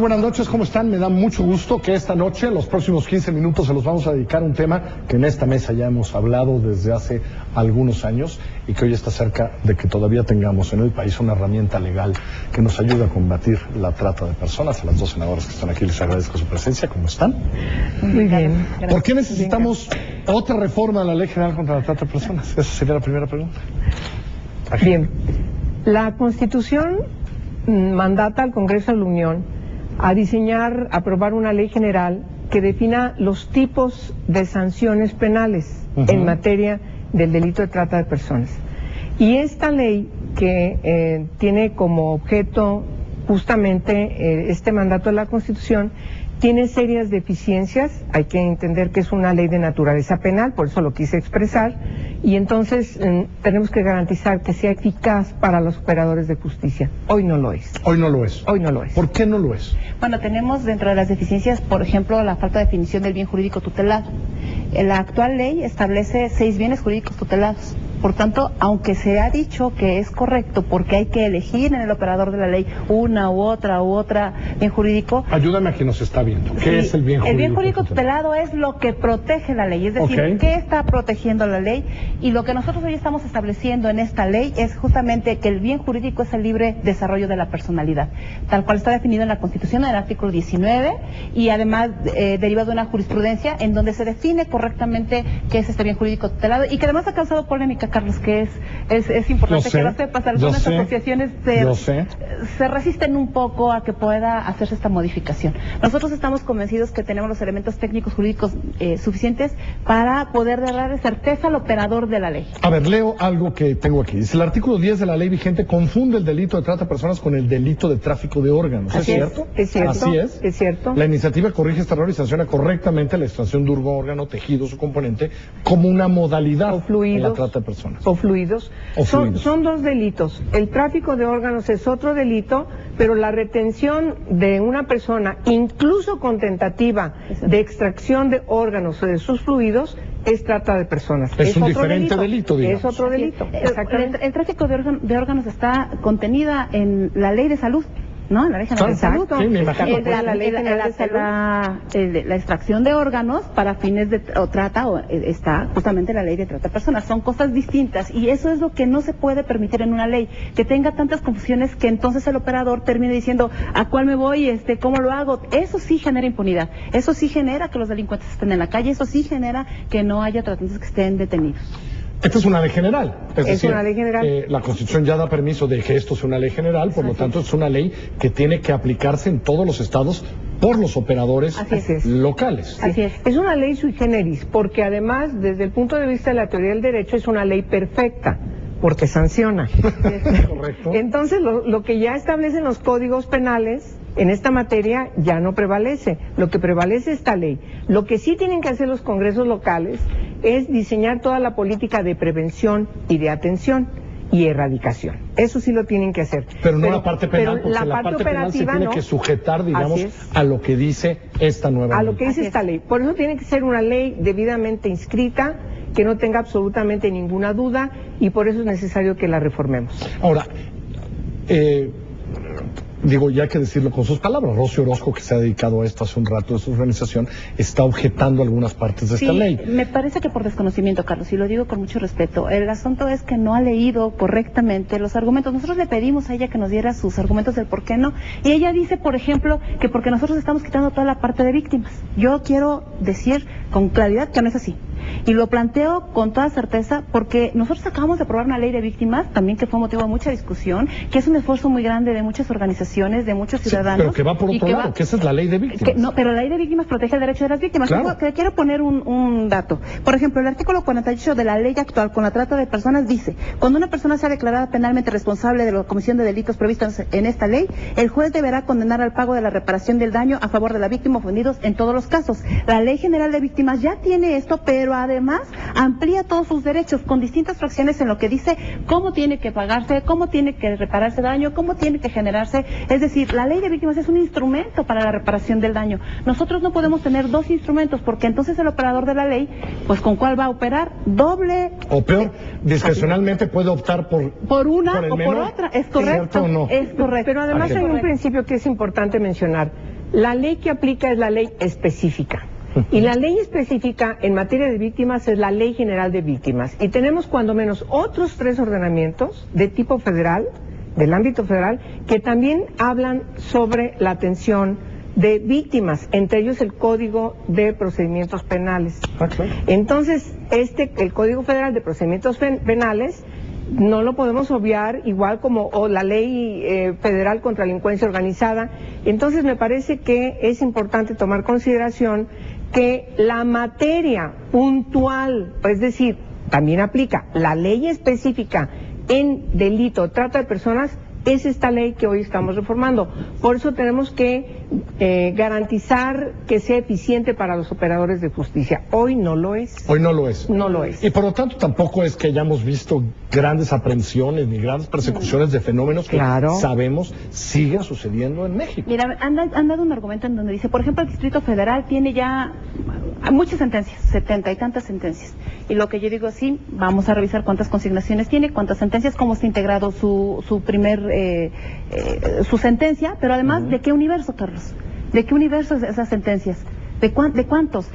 buenas noches, ¿cómo están? Me da mucho gusto que esta noche, los próximos 15 minutos, se los vamos a dedicar a un tema que en esta mesa ya hemos hablado desde hace algunos años y que hoy está cerca de que todavía tengamos en el país una herramienta legal que nos ayude a combatir la trata de personas. A las dos senadoras que están aquí les agradezco su presencia. ¿Cómo están? Muy bien. ¿Por qué necesitamos otra reforma a la Ley General contra la Trata de Personas? Esa sería la primera pregunta. Bien. La Constitución mandata al Congreso de la Unión a aprobar una ley general que defina los tipos de sanciones penales en materia del delito de trata de personas. Y esta ley que tiene como objeto justamente este mandato de la Constitución tiene serias deficiencias. Hay que entender que es una ley de naturaleza penal, por eso lo quise expresar, y entonces tenemos que garantizar que sea eficaz para los operadores de justicia. Hoy no lo es. Hoy no lo es. Hoy no lo es. ¿Por qué no lo es? Bueno, tenemos dentro de las deficiencias, por ejemplo, la falta de definición del bien jurídico tutelado. La actual ley establece 6 bienes jurídicos tutelados. Por tanto, aunque se ha dicho que es correcto porque hay que elegir en el operador de la ley una u otra bien jurídico. Ayúdame a quien nos está viendo. ¿Qué es el bien jurídico? El bien jurídico tutelado es lo que protege la ley, es decir, ¿qué está protegiendo la ley? Y lo que nosotros hoy estamos estableciendo en esta ley es justamente que el bien jurídico es el libre desarrollo de la personalidad, tal cual está definido en la Constitución en el artículo 19 y además derivado de una jurisprudencia en donde se define correctamente qué es este bien jurídico tutelado y que además ha causado polémica, Carlos, que es importante que lo sepas. Algunas asociaciones se resisten un poco a que pueda hacerse esta modificación. Nosotros estamos convencidos que tenemos los elementos técnicos jurídicos suficientes para poder darle certeza al operador de la ley. A ver, leo algo que tengo aquí. Dice: el artículo 10 de la ley vigente confunde el delito de trata de personas con el delito de tráfico de órganos. ¿Es cierto? Es cierto. Así es. Es cierto. La iniciativa corrige este error y sanciona correctamente la extracción de un órgano, tejido, su componente, como una modalidad de la trata de personas. O fluidos. Son dos delitos. El tráfico de órganos es otro delito, pero la retención de una persona, incluso con tentativa de extracción de órganos o de sus fluidos, es trata de personas. Es un diferente delito, digamos. Es otro delito. El tráfico de órganos está contenida en la Ley de Salud. ¿No? En la Ley General de Salud. Sí, me imagino. La extracción de órganos para fines de trata, está justamente la Ley de Trata de Personas. Son cosas distintas y eso es lo que no se puede permitir en una ley, que tenga tantas confusiones que entonces el operador termine diciendo ¿a cuál me voy? ¿Cómo lo hago? Eso sí genera impunidad. Eso sí genera que los delincuentes estén en la calle. Eso sí genera que no haya tratantes que estén detenidos. Esta es una ley general. Es decir, una ley general. La Constitución ya da permiso de que esto sea una ley general, por lo tanto es una ley que tiene que aplicarse en todos los estados por los operadores locales. Así es. Es una ley sui generis, porque además, desde el punto de vista de la teoría del derecho, es una ley perfecta, porque sanciona. Correcto. Entonces, lo que ya establecen los códigos penales en esta materia ya no prevalece. Lo que prevalece es esta ley. Lo que sí tienen que hacer los congresos locales es diseñar toda la política de prevención y de atención y erradicación. Eso sí lo tienen que hacer. Pero no la parte penal, porque la parte penal se tiene que sujetar, digamos, a lo que dice esta nueva ley. A lo que dice esta ley. Por eso tiene que ser una ley debidamente inscrita, que no tenga absolutamente ninguna duda, y por eso es necesario que la reformemos. Ahora, digo, ya hay que decirlo con sus palabras, Rocío Orozco, que se ha dedicado a esto hace un rato de su organización, está objetando algunas partes de esta ley. Me parece que por desconocimiento, Carlos, y lo digo con mucho respeto. El asunto es que no ha leído correctamente los argumentos. Nosotros le pedimos a ella que nos diera sus argumentos del por qué no, y ella dice, por ejemplo, que porque nosotros estamos quitando toda la parte de víctimas. Yo quiero decir con claridad que no es así. Y lo planteo con toda certeza porque nosotros acabamos de aprobar una ley de víctimas, también que fue motivo de mucha discusión, que es un esfuerzo muy grande de muchas organizaciones, de muchos ciudadanos. Pero que va por otro lado, que esa es la ley de víctimas. No, pero la ley de víctimas protege el derecho de las víctimas. Claro. Quiero poner un dato. Por ejemplo, el artículo 48 de la ley actual con la trata de personas dice: cuando una persona sea declarada penalmente responsable de la comisión de delitos previstos en esta ley, el juez deberá condenar al pago de la reparación del daño a favor de la víctima ofendidos en todos los casos. La Ley General de Víctimas ya tiene esto, pero además amplía todos sus derechos con distintas fracciones en lo que dice cómo tiene que pagarse, cómo tiene que repararse daño, cómo tiene que generarse. Es decir, la Ley de Víctimas es un instrumento para la reparación del daño. Nosotros no podemos tener dos instrumentos, porque entonces el operador de la ley, pues ¿con cuál va a operar? Doble. O peor, discrecionalmente puede optar por una por o menor. por otra. Es correcto. ¿Cierto o no? Es correcto. Pero además hay un principio que es importante mencionar. La ley que aplica es la ley específica. Y la ley específica en materia de víctimas es la Ley General de Víctimas. Y tenemos cuando menos otros 3 ordenamientos de tipo federal, del ámbito federal, que también hablan sobre la atención de víctimas, entre ellos el Código de Procedimientos Penales. Claro. Entonces, el Código Federal de Procedimientos Penales no lo podemos obviar, igual como la Ley Federal contra la Delincuencia Organizada. Entonces, me parece que es importante tomar consideración que la materia puntual, es decir, también aplica la ley específica en delito de trata de personas, es esta ley que hoy estamos reformando. Por eso tenemos que garantizar que sea eficiente para los operadores de justicia. Hoy no lo es. Hoy no lo es. No lo es. Y por lo tanto tampoco es que hayamos visto grandes aprehensiones ni grandes persecuciones de fenómenos que sabemos siguen sucediendo en México. Mira, han dado un argumento en donde dice, por ejemplo, el Distrito Federal tiene ya muchas sentencias, 70 y tantas sentencias. Y lo que yo digo, sí, vamos a revisar cuántas consignaciones tiene, cuántas sentencias, cómo está integrado su sentencia, pero además, ¿de qué universo, Carlos? ¿De qué universo esas sentencias? ¿De cuántos?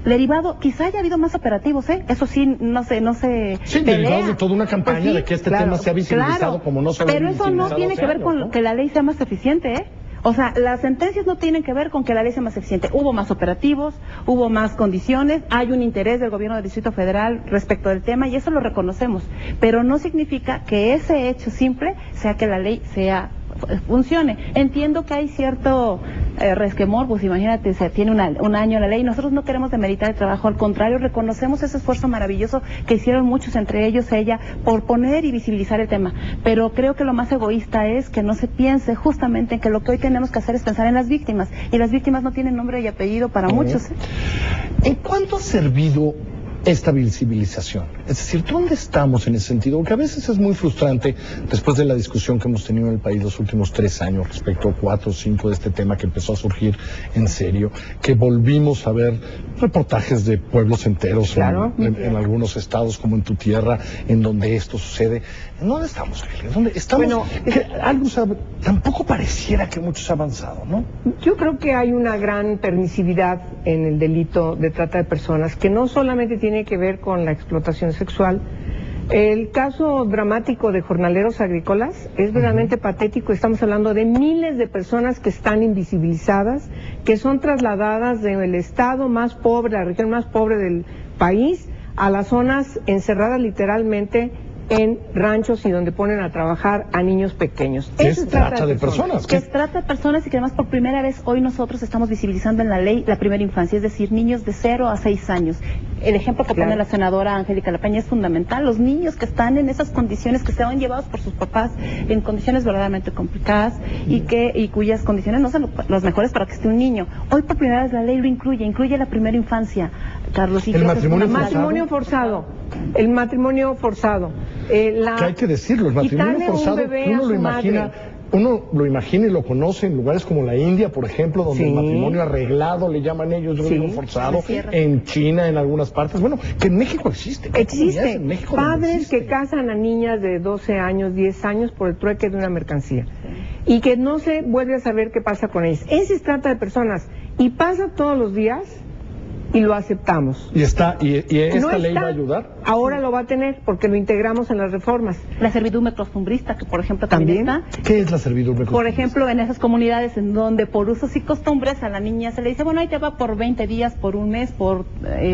Derivado, quizá haya habido más operativos, eso sí, no se sí, derivado de toda una campaña pues sí, de que este tema se ha visibilizado como no se había visibilizado. Pero eso no tiene que ver con que la ley sea más eficiente, O sea, las sentencias no tienen que ver con que la ley sea más eficiente. Hubo más operativos, hubo más condiciones, hay un interés del gobierno del Distrito Federal respecto del tema y eso lo reconocemos. Pero no significa que ese hecho simple sea que la ley funcione. Entiendo que hay cierto resquemor, pues imagínate, se tiene un año la ley, nosotros no queremos demeritar el trabajo, al contrario, reconocemos ese esfuerzo maravilloso que hicieron muchos, entre ellos ella, por poner y visibilizar el tema, pero creo que lo más egoísta es que no se piense justamente en que lo que hoy tenemos que hacer es pensar en las víctimas, y las víctimas no tienen nombre y apellido para muchos. ¿En cuánto ha servido esta visibilización? Es decir, ¿dónde estamos en ese sentido? Porque a veces es muy frustrante, después de la discusión que hemos tenido en el país los últimos 3 años respecto a 4 o 5 de este tema que empezó a surgir en serio, que volvimos a ver reportajes de pueblos enteros, claro, en algunos estados como en tu tierra, en donde esto sucede. ¿En dónde estamos, Angélica? ¿Dónde estamos? Bueno, tampoco pareciera que mucho se ha avanzado, ¿no? Yo creo que hay una gran permisividad en el delito de trata de personas, que no solamente tiene que ver con la explotación sexual. El caso dramático de jornaleros agrícolas es verdaderamente patético. Estamos hablando de miles de personas que están invisibilizadas, que son trasladadas del estado más pobre, la región más pobre del país, a las zonas encerradas literalmente en ranchos y donde ponen a trabajar a niños pequeños. Eso es trata de personas. Que es trata de personas y que además por primera vez hoy nosotros estamos visibilizando en la ley la primera infancia, es decir, niños de 0 a 6 años. El ejemplo que pone la senadora Angélica Lapeña es fundamental. Los niños que están en esas condiciones, que se van llevados por sus papás en condiciones verdaderamente complicadas y cuyas condiciones no son las mejores para que esté un niño. Hoy por primera vez la ley lo incluye la primera infancia, Carlos. ¿El matrimonio forzado? El matrimonio forzado. Que hay que decirlo, el matrimonio forzado, uno lo imagina y lo conoce en lugares como la India, por ejemplo, donde el matrimonio arreglado, le llaman ellos, forzado, en China, en algunas partes, bueno, que en México existe. Existe, padres que casan a niñas de 12 años, 10 años por el trueque de una mercancía, y que no se vuelve a saber qué pasa con ellas. Ese es trata de personas, y pasa todos los días, y lo aceptamos. ¿Y esta ley va a ayudar? Ahora lo va a tener porque lo integramos en las reformas. La servidumbre costumbrista, que por ejemplo también está. ¿Qué es la servidumbre costumbrista? Por ejemplo, en esas comunidades en donde por usos y costumbres a la niña se le dice, bueno, ahí te va por 20 días, por un mes, por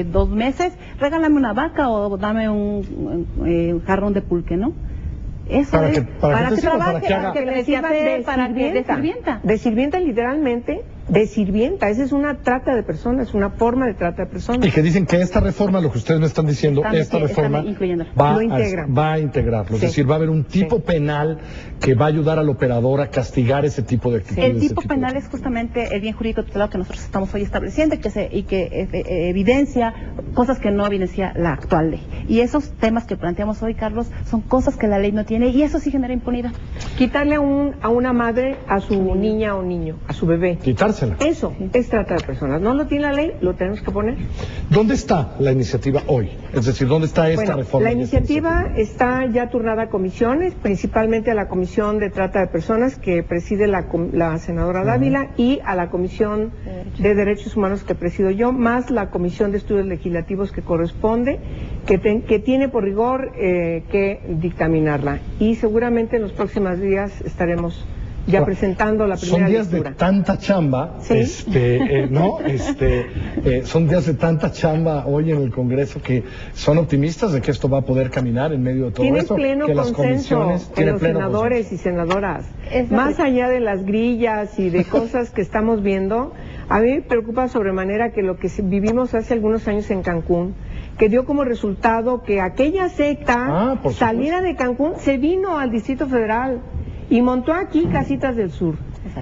2 meses, regálame una vaca o dame un jarrón de pulque, ¿no? Eso para es, que trabaje, de sirvienta literalmente, de sirvienta. Esa es una trata de personas, es una forma de trata de personas. Y que dicen que esta reforma, lo que ustedes me están diciendo, esta reforma va a integrarlo. Es decir, va a haber un tipo penal que va a ayudar al operador a castigar ese tipo de actitudes. El tipo penal es justamente el bien jurídico tutelado que nosotros estamos hoy estableciendo y que evidencia cosas que no evidencia la actual ley. Y esos temas que planteamos hoy, Carlos, son cosas que la ley no tiene y eso sí genera impunidad. Quitarle a una madre a su niña o niño, a su bebé. Quitárselo. dársela. Eso es trata de personas. No lo tiene la ley, lo tenemos que poner. ¿Dónde está la iniciativa hoy? Es decir, ¿dónde está esta reforma? La iniciativa está ya turnada a comisiones, principalmente a la Comisión de Trata de Personas que preside la senadora Dávila y a la Comisión de Derechos Humanos que presido yo, más la Comisión de Estudios Legislativos que corresponde, que tiene por rigor que dictaminarla. Y seguramente en los próximos días estaremos ya presentando la primera lectura. Son días lectura. de tanta chamba, ¿Sí? Son días de tanta chamba hoy en el Congreso que son optimistas de que esto va a poder caminar en medio de todo esto. Tiene pleno que las consenso comisiones en tienen los pleno senadores consenso. y senadoras. Más allá de las grillas y de cosas que estamos viendo, a mí me preocupa sobremanera que lo que vivimos hace algunos años en Cancún, que dio como resultado que aquella secta saliera de Cancún, se vino al Distrito Federal y montó aquí Casitas del Sur.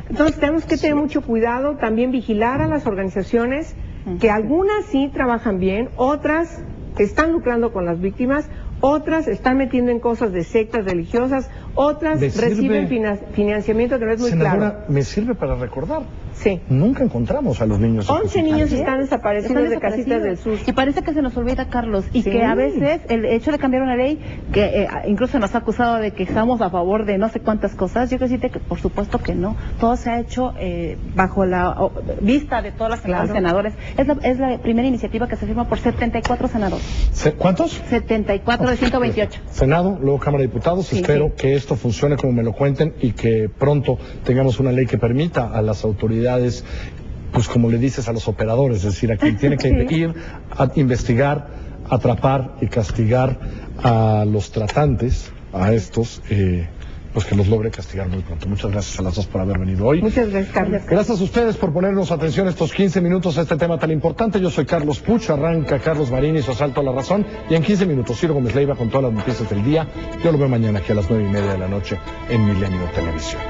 Entonces tenemos que tener mucho cuidado, también vigilar a las organizaciones, que algunas sí trabajan bien, otras están lucrando con las víctimas, otras están metiendo en cosas de sectas religiosas, otras reciben financiamiento que no es muy Senadora, claro. me sirve para recordar. Sí. Nunca encontramos a los niños. 11 niños están desaparecidos de Casitas del Sur. Y parece que se nos olvida, Carlos, y que a veces el hecho de cambiar una ley, que incluso nos ha acusado de que estamos a favor de no sé cuántas cosas, yo quiero decirte que por supuesto que no. Todo se ha hecho bajo la vista de todas las senadores. Es la primera iniciativa que se firma por 74 senadores. ¿Cuántos? 74 de 128. Senado, luego Cámara de Diputados. Sí, espero que esto funcione como me lo cuenten y que pronto tengamos una ley que permita a las autoridades, pues como le dices a los operadores, es decir, a quien tiene que ir a investigar, atrapar y castigar a los tratantes, a estos, pues que los logre castigar muy pronto. Muchas gracias a las dos por haber venido hoy. Muchas gracias, Carlos. Gracias a ustedes por ponernos atención estos 15 minutos a este tema tan importante. Yo soy Carlos Puch, arranca Carlos Marín y su asalto a la razón. Y en 15 minutos Ciro Gómez Leiva con todas las noticias del día. Yo lo veo mañana aquí a las 9:30 de la noche en Milenio Televisión.